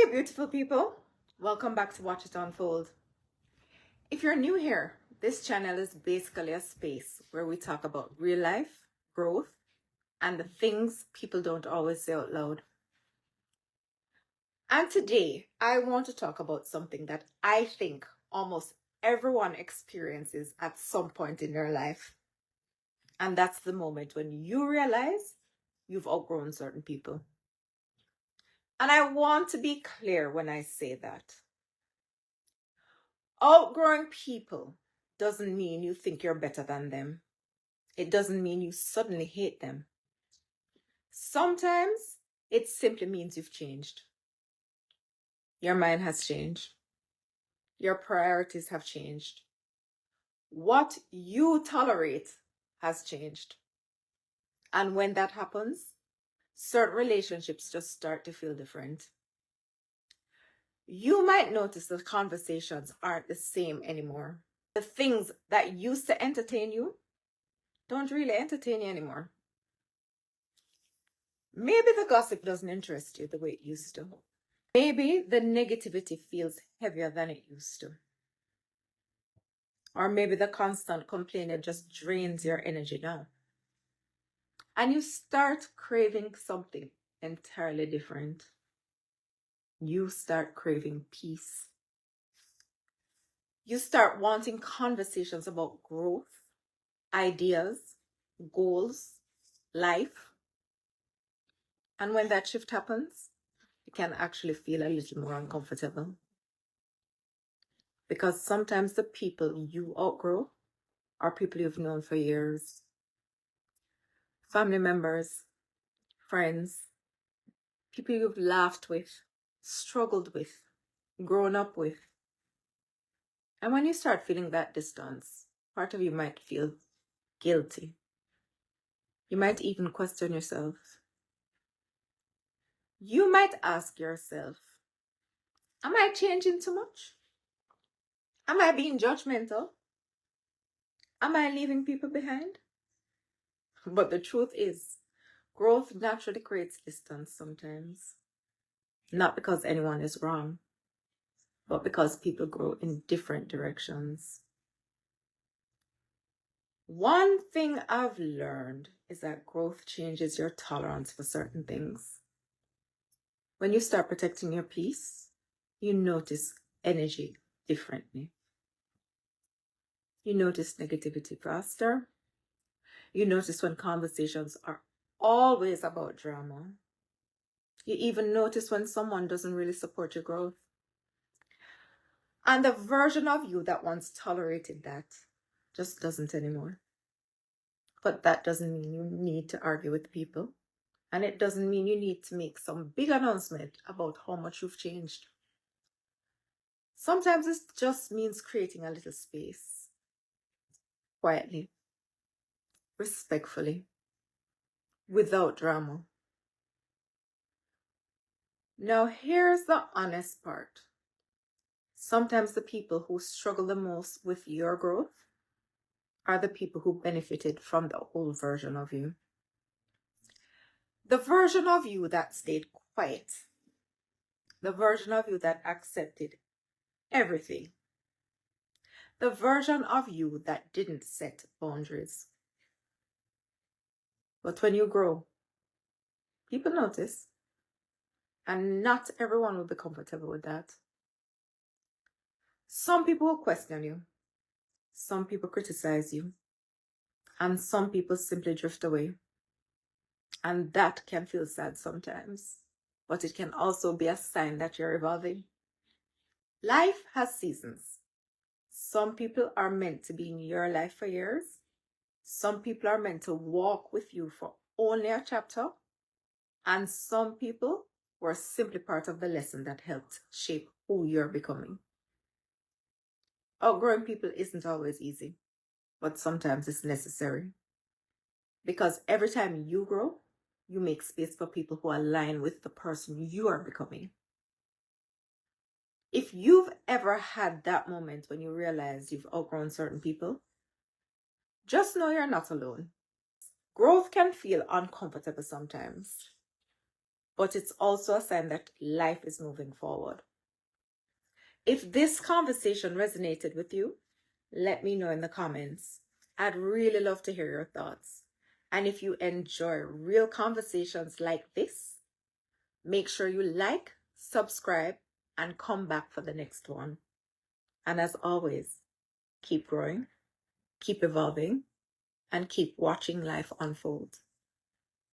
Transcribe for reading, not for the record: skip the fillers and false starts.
Hey, beautiful people. Welcome back to Watch It Unfold. If you're new here, this channel is basically a space where we talk about real life, growth, and the things people don't always say out loud. And today, I want to talk about something that I think almost everyone experiences at some point in their life. And that's the moment when you realize you've outgrown certain people. And I want to be clear when I say that. Outgrowing people doesn't mean you think you're better than them. It doesn't mean you suddenly hate them. Sometimes it simply means you've changed. Your mind has changed. Your priorities have changed. What you tolerate has changed. And when that happens, certain relationships just start to feel different. You might notice that conversations aren't the same anymore. The things that used to entertain you don't really entertain you anymore. Maybe the gossip doesn't interest you the way it used to. Maybe the negativity feels heavier than it used to. Or maybe the constant complaining just drains your energy now. And you start craving something entirely different. You start craving peace. You start wanting conversations about growth, ideas, goals, life. And when that shift happens, it can actually feel a little more uncomfortable. Because sometimes the people you outgrow are people you've known for years. Family members, friends, people you've laughed with, struggled with, grown up with. And when you start feeling that distance, part of you might feel guilty. You might even question yourself. You might ask yourself, am I changing too much? Am I being judgmental? Am I leaving people behind? But the truth is, growth naturally creates distance sometimes. Not because anyone is wrong, but because people grow in different directions. One thing I've learned is that growth changes your tolerance for certain things. When you start protecting your peace, you notice energy differently. You notice negativity faster. You notice when conversations are always about drama. You even notice when someone doesn't really support your growth. And the version of you that once tolerated that just doesn't anymore. But that doesn't mean you need to argue with people. And it doesn't mean you need to make some big announcement about how much you've changed. Sometimes it just means creating a little space. Quietly. Respectfully. Without drama. Now here's the honest part. Sometimes the people who struggle the most with your growth are the people who benefited from the old version of you. The version of you that stayed quiet. The version of you that accepted everything. The version of you that didn't set boundaries. But when you grow, people notice. And not everyone will be comfortable with that. Some people will question you. Some people criticize you. And some people simply drift away. And that can feel sad sometimes. But it can also be a sign that you're evolving. Life has seasons. Some people are meant to be in your life for years. Some people are meant to walk with you for only a chapter. And some people were simply part of the lesson that helped shape who you're becoming. Outgrowing people isn't always easy, but sometimes it's necessary. Because every time you grow, you make space for people who align with the person you are becoming. If you've ever had that moment when you realize you've outgrown certain people, just know you're not alone. Growth can feel uncomfortable sometimes. but it's also a sign that life is moving forward. If this conversation resonated with you, let me know in the comments. I'd really love to hear your thoughts. And if you enjoy real conversations like this, make sure you like, subscribe, and come back for the next one. And as always, keep growing, keep evolving, and keep watching life unfold.